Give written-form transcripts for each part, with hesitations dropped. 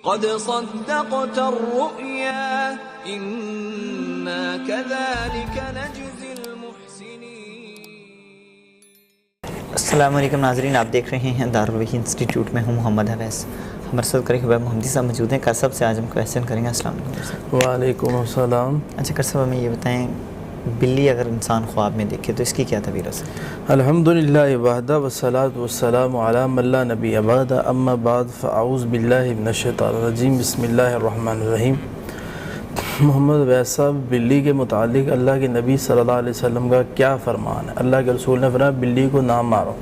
قد صدقت الرؤيا إنا كذلك نجزي المحسنين۔ السلام علیکم ناظرین، آپ دیکھ رہے ہیں دارالوحی انسٹیٹیوٹ میں ہوں محمد حویس۔ ہمارے ساتھ کرے حبیب محمدی صاحب موجود ہیں۔ کر صاحب سے آج ہم کویسچن کریں گے۔ السلام علیکم۔ وعلیکم السلام۔ اچھا کر صاحب، ہمیں یہ بتائیں، بلی اگر انسان خواب میں دیکھے تو اس کی کیا تعبیر ہو سکتی ہے؟ الحمدللہ وحدہ والصلاۃ والسلام علی من لا نبی بعدہ، اما بعد فاعوذ باللہ من الشیطان الرجیم، بسم اللہ الرحمن الرحیم۔ محمد حویس صاحب، بلی کے متعلق اللہ کے نبی صلی اللہ علیہ وسلم کا کیا فرمان ہے؟ اللہ کے رسول نے فرمایا بلی کو نہ مارو،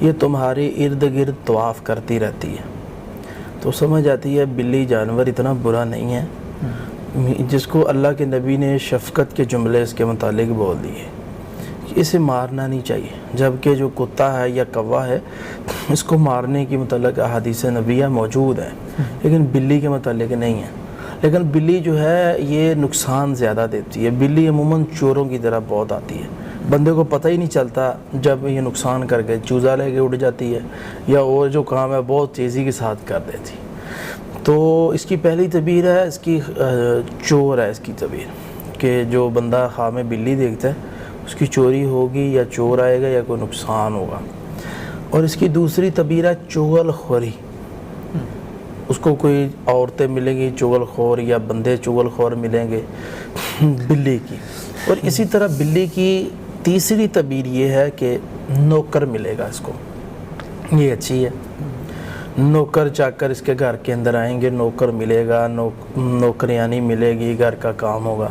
یہ تمہارے ارد گرد طواف کرتی رہتی ہے۔ تو سمجھ آتی ہے بلی جانور اتنا برا نہیں ہے جس کو اللہ کے نبی نے شفقت کے جملے اس کے متعلق بول دیے کہ اسے مارنا نہیں چاہیے، جبکہ جو کتا ہے یا کوا ہے اس کو مارنے کی متعلق احادیث نبیہ موجود ہیں، لیکن بلی کے متعلق نہیں ہے۔ لیکن بلی جو ہے یہ نقصان زیادہ دیتی ہے۔ بلی عموماً چوروں کی طرح بہت آتی ہے، بندے کو پتہ ہی نہیں چلتا جب یہ نقصان کر کے چوزا لے کے اڑ جاتی ہے، یا اور جو کام ہے بہت تیزی کے ساتھ کر دیتی۔ تو اس کی پہلی تعبیر ہے، اس کی چور ہے اس کی تعبیر، کہ جو بندہ خواب میں بلی دیکھتا ہے اس کی چوری ہوگی یا چور آئے گا یا کوئی نقصان ہوگا۔ اور اس کی دوسری تعبیر ہے چغل خوری، اس کو کوئی عورتیں ملیں گی چغل خور یا بندے چغل خور ملیں گے بلی کی۔ اور اسی طرح بلی کی تیسری تعبیر یہ ہے کہ نوکر ملے گا اس کو، یہ اچھی ہے۔ نوکر چاکر اس کے گھر کے اندر آئیں گے، نوکر ملے گا، نوکریانی ملے گی، گھر کا کام ہوگا۔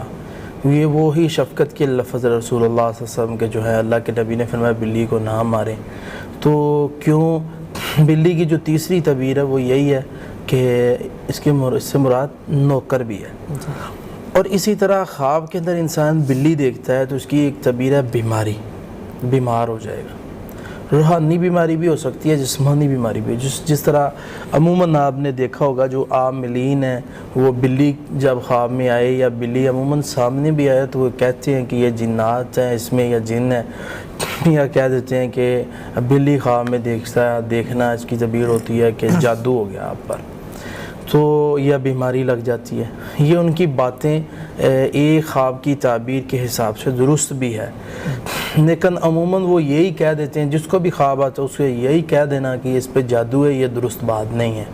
یہ وہی شفقت کے لفظ رسول اللہ صلی اللہ علیہ وسلم کے جو ہے اللہ کے نبی نے فرمایا بلی کو نہ ماریں۔ تو کیوں بلی کی جو تیسری تعبیر ہے وہ یہی ہے کہ اس سے مراد نوکر بھی ہے۔ اور اسی طرح خواب کے اندر انسان بلی دیکھتا ہے تو اس کی ایک تعبیر ہے بیماری، بیمار ہو جائے گا۔ روحانی بیماری بھی ہو سکتی ہے، جسمانی بیماری بھی، جس طرح عموماً آپ نے دیکھا ہوگا جو عاملین ہیں وہ بلی جب خواب میں آئے یا بلی عموماً سامنے بھی آئے تو وہ کہتے ہیں کہ یہ جنات ہیں اس میں یا جن ہے، یا کہہ دیتے ہیں کہ بلی خواب میں دیکھنا اس کی تعبیر ہوتی ہے کہ جادو ہو گیا آپ پر، تو یہ بیماری لگ جاتی ہے۔ یہ ان کی باتیں ایک خواب کی تعبیر کے حساب سے درست بھی ہے، لیکن عموماً وہ یہی کہہ دیتے ہیں، جس کو بھی خواب آتا ہے اس کو یہی کہہ دینا کہ اس پہ جادو ہے، یہ درست بات نہیں ہے،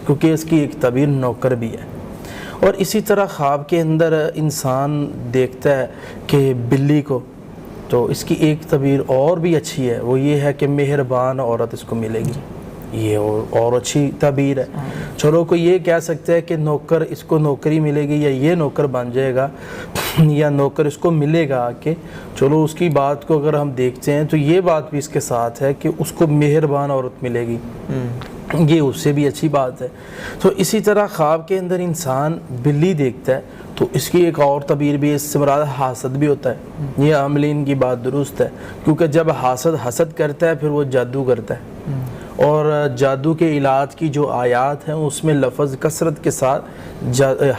کیونکہ اس کی ایک تعبیر نوکر بھی ہے۔ اور اسی طرح خواب کے اندر انسان دیکھتا ہے کہ بلی کو، تو اس کی ایک تعبیر اور بھی اچھی ہے، وہ یہ ہے کہ مہربان عورت اس کو ملے گی، یہ اور اچھی تعبیر ہے۔ چلو کوئی یہ کہہ سکتا ہے کہ نوکر اس کو نوکری ملے گی یا یہ نوکر بن جائے گا یا نوکر اس کو ملے گا کہ چلو اس کی بات کو اگر ہم دیکھتے ہیں تو یہ بات بھی اس کے ساتھ ہے کہ اس کو مہربان عورت ملے گی، یہ اس سے بھی اچھی بات ہے۔ تو اسی طرح خواب کے اندر انسان بلی دیکھتا ہے تو اس کی ایک اور تعبیر بھی ہے، اس سے مراد حاسد بھی ہوتا ہے۔ یہ عاملین کی بات درست ہے، کیونکہ جب حسد کرتا ہے پھر وہ جادو کرتا ہے، اور جادو کے علاج کی جو آیات ہیں اس میں لفظ کثرت کے ساتھ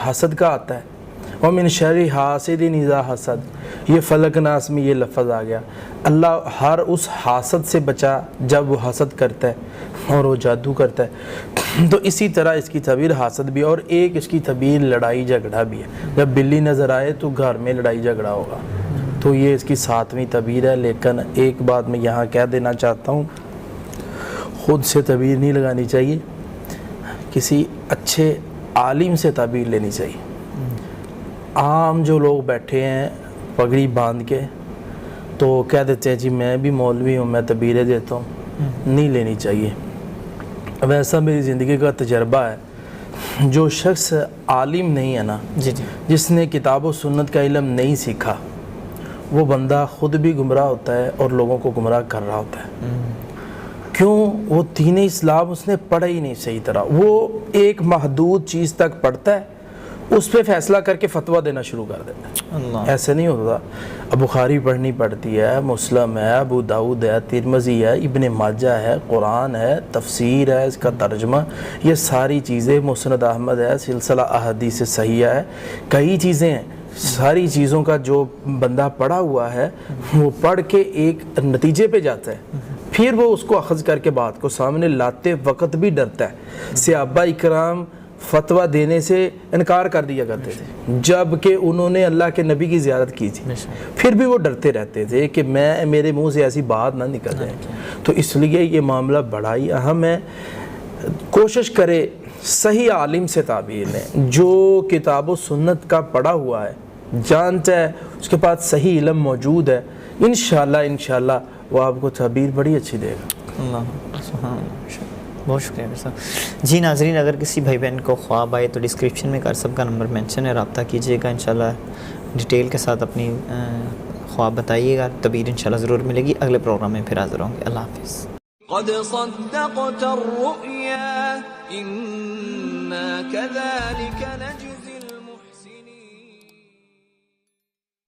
حسد کا آتا ہے، وَمِن شَرِّ حَاسِدٍ إِذَا حَسَدَ، یہ فلق ناس میں یہ لفظ آ گیا۔ اللہ ہر اس حاسد سے بچا جب وہ حسد کرتا ہے اور وہ جادو کرتا ہے۔ تو اسی طرح اس کی تعبیر حاسد بھی، اور ایک اس کی تعبیر لڑائی جھگڑا بھی ہے، جب بلی نظر آئے تو گھر میں لڑائی جھگڑا ہوگا، تو یہ اس کی ساتویں تعبیر ہے۔ لیکن ایک بات میں یہاں کہہ دینا چاہتا ہوں، خود سے تعبیر نہیں لگانی چاہیے، کسی اچھے عالم سے تعبیر لینی چاہیے۔ عام جو لوگ بیٹھے ہیں پگڑی باندھ کے تو کہہ دیتے ہیں جی میں بھی مولوی ہوں، میں تعبیریں دیتا ہوں، نہیں لینی چاہیے۔ ویسا میری زندگی کا تجربہ ہے، جو شخص عالم نہیں ہے نا، جس نے کتاب و سنت کا علم نہیں سیکھا، وہ بندہ خود بھی گمراہ ہوتا ہے اور لوگوں کو گمراہ کر رہا ہوتا ہے۔ کیوں؟ وہ دین اسلام اس نے پڑھا ہی نہیں صحیح طرح، وہ ایک محدود چیز تک پڑھتا ہے، اس پہ فیصلہ کر کے فتویٰ دینا شروع کر دیتا ہے۔ ایسے نہیں ہوتا۔ بخاری پڑھنی پڑتی ہے، مسلم ہے، ابو داؤد ہے، ترمذی ہے، ابن ماجہ ہے، قرآن ہے، تفسیر ہے، اس کا ترجمہ، یہ ساری چیزیں، مسند احمد ہے، سلسلہ احادیث صحیحہ ہے، کئی چیزیں ہیں۔ ساری چیزوں کا جو بندہ پڑھا ہوا ہے وہ پڑھ کے ایک نتیجے پہ جاتا ہے، پھر وہ اس کو اخذ کر کے بات کو سامنے لاتے وقت بھی ڈرتا ہے۔ صحابہ اکرام فتویٰ دینے سے انکار کر دیا کرتے تھے جب کہ انہوں نے اللہ کے نبی کی زیارت کی تھی، پھر بھی وہ ڈرتے رہتے تھے کہ میرے منہ سے ایسی بات نہ نکل جائے. تو اس لیے یہ معاملہ بڑا ہی اہم ہے. کوشش کرے صحیح عالم سے تعبیر لیں، جو کتاب و سنت کا پڑھا ہوا ہے، جانتا ہے، اس کے پاس صحیح علم موجود ہے، انشاءاللہ وہ آپ کو تعبیر بڑی اچھی دے گا. اللہ سبحان اللہ. بہت شکریہ ڈاکٹر صاحب. جی ناظرین، اگر کسی بھائی بہن کو خواب آئے تو ڈسکرپشن میں کارسب کا نمبر مینشن ہے، رابطہ کیجیے گا. انشاءاللہ ڈیٹیل کے ساتھ اپنی خواب بتائیے گا، تعبیر انشاءاللہ ضرور ملے گی. اگلے پروگرام میں پھر حاضر ہوں گے. اللہ حافظ. قد صدقت الرؤيا إنا كذلك